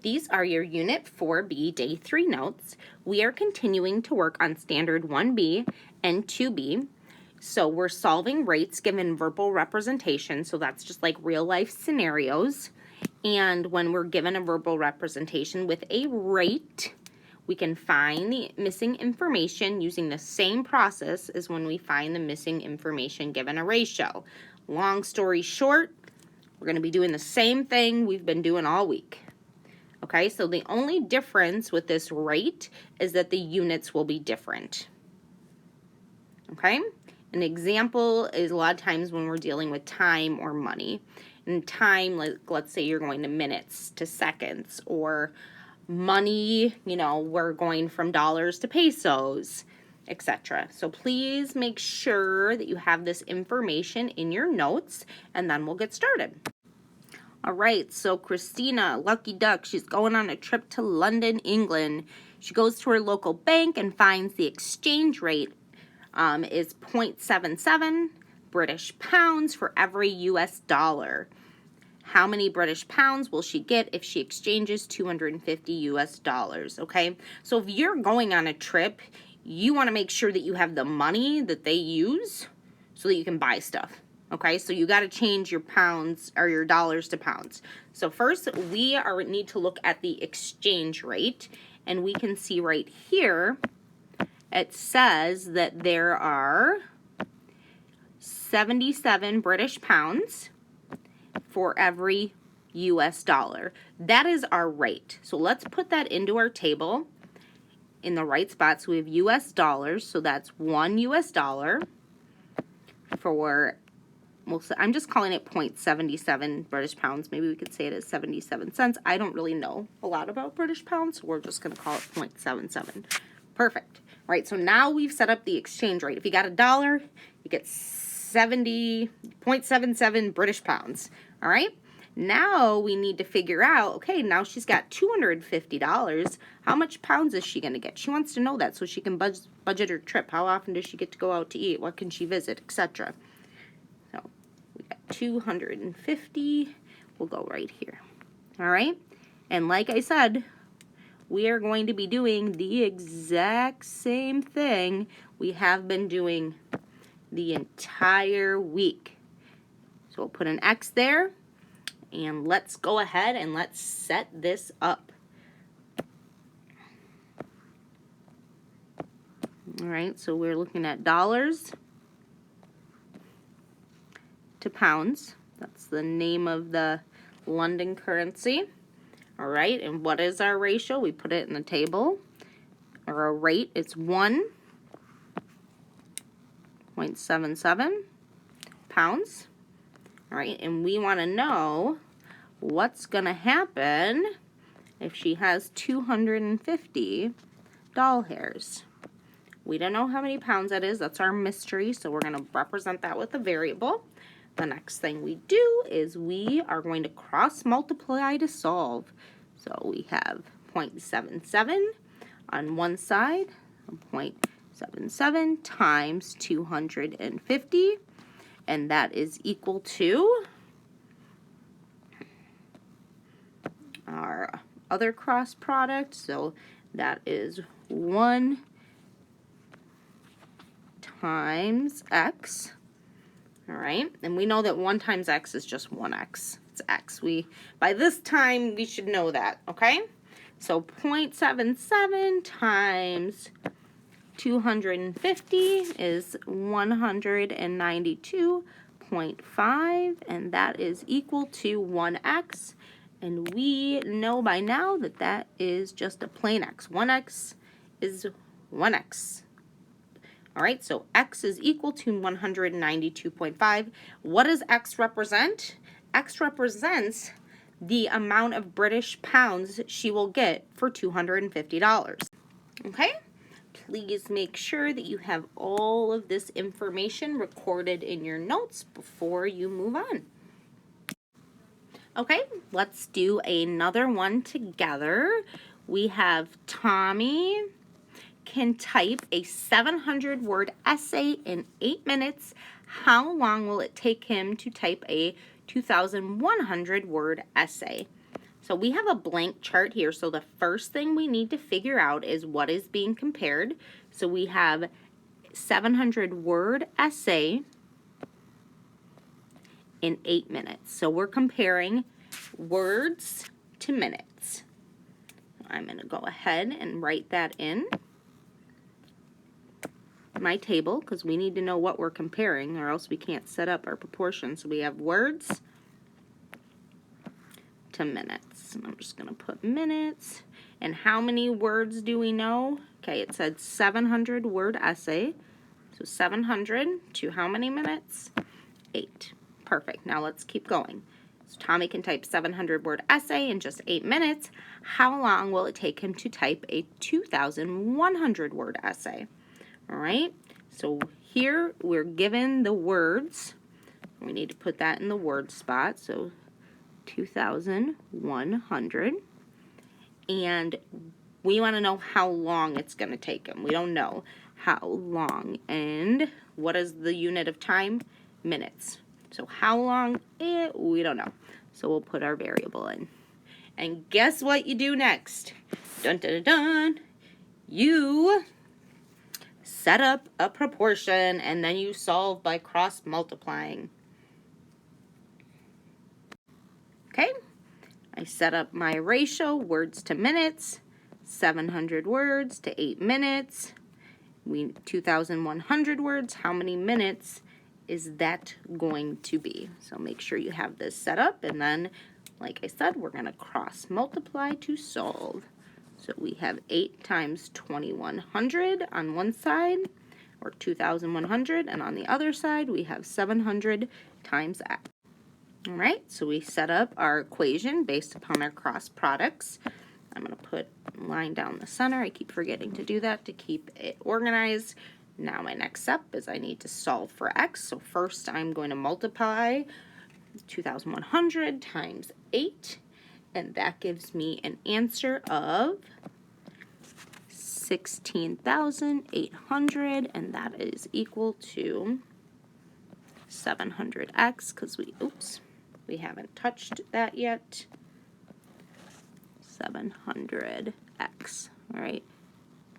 These are your Unit 4B Day 3 notes. We are continuing to work on Standard 1B and 2B. So we're solving rates given verbal representation, so that's just like real life scenarios. And when we're given a verbal representation with a rate, we can find the missing information using the same process as when we find the missing information given a ratio. Long story short, we're going to be doing the same thing we've been doing all week. Okay, so the only difference with this rate is that the units will be different. Okay, an example is a lot of times when we're dealing with time or money. In time, like let's say you're going to minutes to seconds, or money, we're going from dollars to pesos, etc. So please make sure that you have this information in your notes, and then we'll get started. All right, so Christina, lucky duck, she's going on a trip to London, England. She goes to her local bank and finds the exchange rate is 0.77 British pounds for every US dollar. How many British pounds will she get if she exchanges 250 US dollars, okay? So if you're going on a trip, you want to make sure that you have the money that they use so that you can buy stuff. Okay, so you got to change your pounds or your dollars to pounds. So first, we need to look at the exchange rate, and we can see right here, it says that there are 77 British pounds for every US dollar. That is our rate. So let's put that into our table in the right spot. So we have US dollars, so that's 1 US dollar for, well, I'm just calling it 0.77 British pounds. Maybe we could say it as 77 cents. I don't really know a lot about British pounds, so we're just going to call it 0.77. Perfect. All right, so now we've set up the exchange rate. If you got a dollar, you get 0.77 British pounds. All right, now we need to figure out, okay, now she's got $250. How much pounds is she going to get? She wants to know that so she can budget her trip. How often does she get to go out to eat? What can she visit, etc. 250 will go right here. All right, and like I said, we are going to be doing the exact same thing we have been doing the entire week. So we'll put an X there, and let's go ahead and let's set this up. All right, so we're looking at dollars to pounds. That's the name of the London currency. All right, and what is our ratio? We put it in the table. Or our rate, it's 1.77 pounds. All right, and we want to know what's going to happen if she has 250 doll hairs. We don't know how many pounds that is. That's our mystery, so we're going to represent that with a variable. The next thing we do is we are going to cross multiply to solve. So we have 0.77 on one side, 0.77 times 250, and that is equal to our other cross product. So that is 1 times x. All right, and we know that 1 times x is just 1x. It's x. By this time, we should know that, okay? So 0.77 times 250 is 192.5, and that is equal to 1x. And we know by now that that is just a plain x. 1x is 1x. All right, so x is equal to 192.5. What does x represent? X represents the amount of British pounds she will get for $250. Okay? Please make sure that you have all of this information recorded in your notes before you move on. Okay, let's do another one together. We have Tommy can type a 700-word essay in 8 minutes. How long will it take him to type a 2,100-word essay? So we have a blank chart here. So the first thing we need to figure out is what is being compared. So we have 700 word essay in 8 minutes. So we're comparing words to minutes. I'm going to go ahead and write that in my table because we need to know what we're comparing or else we can't set up our proportions. So we have words to minutes. And I'm just going to put minutes. And how many words do we know? Okay, it said 700 word essay. So 700 to how many minutes? 8. Perfect. Now let's keep going. So Tommy can type 700 word essay in just 8 minutes. How long will it take him to type a 2,100 word essay? All right. So here we're given the words. We need to put that in the word spot. So 2,100. And we want to know how long it's going to take him. We don't know how long. And what is the unit of time? Minutes. So how long? We don't know. So we'll put our variable in. And guess what you do next? Dun dun dun dun. You set up a proportion and then you solve by cross multiplying. Okay? I set up my ratio, words to minutes, 700 words to 8 minutes. 2,100 words, how many minutes is that going to be? So make sure you have this set up, and then, like I said, we're going to cross multiply to solve. So we have 8 times 2,100 on one side, or 2,100, and on the other side we have 700 times x. All right, so we set up our equation based upon our cross products. I'm going to put a line down the center. I keep forgetting to do that to keep it organized. Now my next step is I need to solve for x. So first I'm going to multiply 2,100 times 8, and that gives me an answer of 16,800, and that is equal to 700x because we haven't touched that yet. 700x. All right.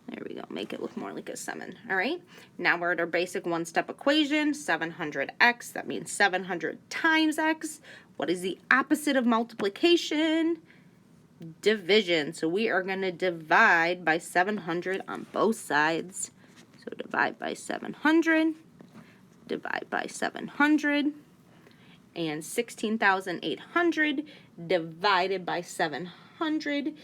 There we go. Make it look more like a 7. All right. Now we're at our basic one-step equation. 700x. That means 700 times x. What is the opposite of multiplication? Division. So we are going to divide by 700 on both sides. So divide by 700. Divide by 700. And 16,800 divided by 700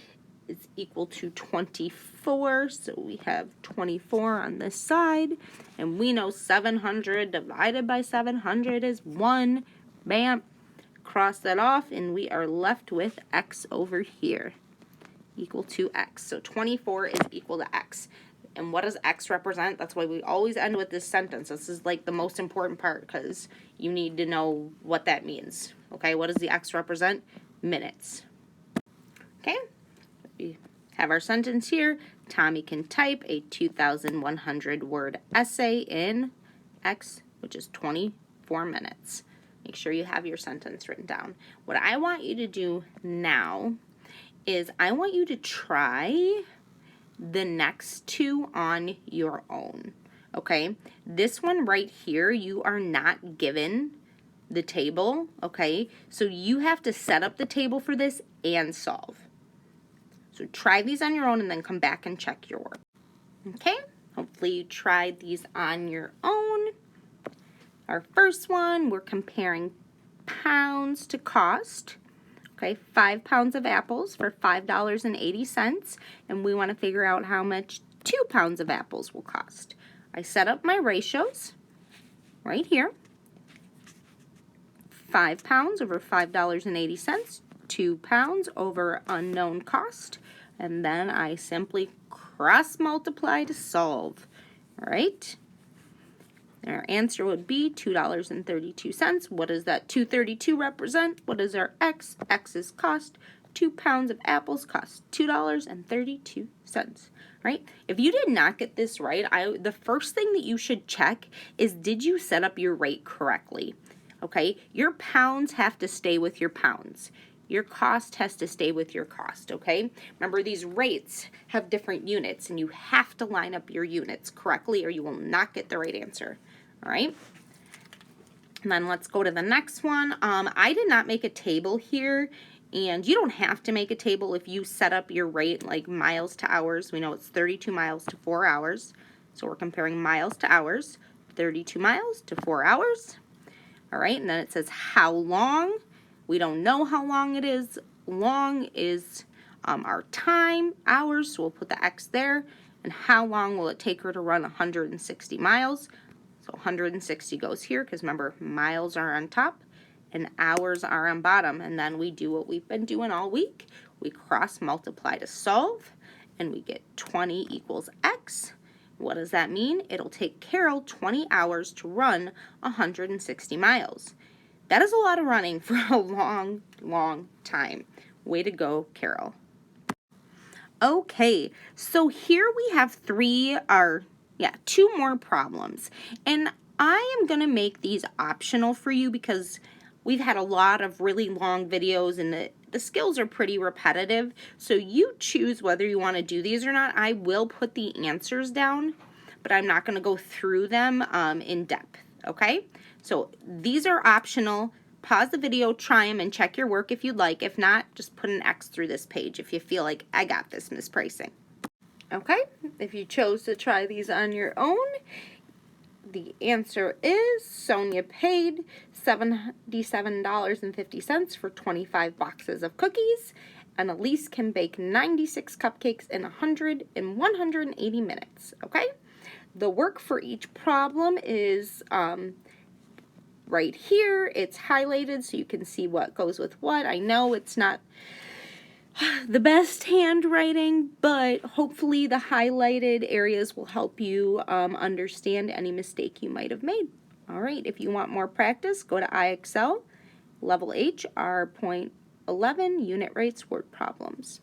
is equal to 24. So we have 24 on this side. And we know 700 divided by 700 is 1. Bam. Cross that off, and we are left with x over here equal to x. So 24 is equal to x. And what does x represent? That's why we always end with this sentence. This is like the most important part because you need to know what that means. Okay, what does the x represent? Minutes. Okay, we have our sentence here. Tommy can type a 2,100 word essay in x, which is 24 minutes. Make sure you have your sentence written down. What I want you to do now is I want you to try the next two on your own, okay? This one right here, you are not given the table, okay? So you have to set up the table for this and solve. So try these on your own and then come back and check your work, okay? Hopefully you tried these on your own. Our first one, we're comparing pounds to cost. Okay, 5 pounds of apples for $5.80, and we want to figure out how much 2 pounds of apples will cost. I set up my ratios right here. 5 pounds over $5.80, 2 pounds over unknown cost, and then I simply cross multiply to solve. All right. Our answer would be $2.32. What does that 232 represent? What is our x? X is cost. 2 pounds of apples cost $2.32. Right? If you did not get this right, the first thing that you should check is, did you set up your rate correctly? Okay? Your pounds have to stay with your pounds. Your cost has to stay with your cost, okay? Remember, these rates have different units, and you have to line up your units correctly or you will not get the right answer, all right? And then let's go to the next one. I did not make a table here, and you don't have to make a table if you set up your rate like miles to hours. We know it's 32 miles to 4 hours, so we're comparing miles to hours. 32 miles to 4 hours. All right, and then it says how long. We don't know how long it is. Long is our time, hours, so we'll put the X there. And how long will it take her to run 160 miles? So 160 goes here because remember, miles are on top and hours are on bottom. And then we do what we've been doing all week. We cross multiply to solve, and we get 20 equals X. What does that mean? It'll take Carol 20 hours to run 160 miles. That is a lot of running for a long, long time. Way to go, Carol. Okay, so here we have two more problems. And I am going to make these optional for you because we've had a lot of really long videos and the skills are pretty repetitive. So you choose whether you want to do these or not. I will put the answers down, but I'm not going to go through them in depth, okay? So these are optional. Pause the video, try them, and check your work if you'd like. If not, just put an X through this page if you feel like, I got this, Miss Pricing. Okay, if you chose to try these on your own, the answer is Sonia paid $77.50 for 25 boxes of cookies, and Elise can bake 96 cupcakes in 180 minutes, okay? The work for each problem is right here. It's highlighted so you can see what goes with what. I know it's not the best handwriting, but hopefully the highlighted areas will help you understand any mistake you might have made. All right, if you want more practice, go to IXL, Level H, R.11, Unit Rates, Word Problems.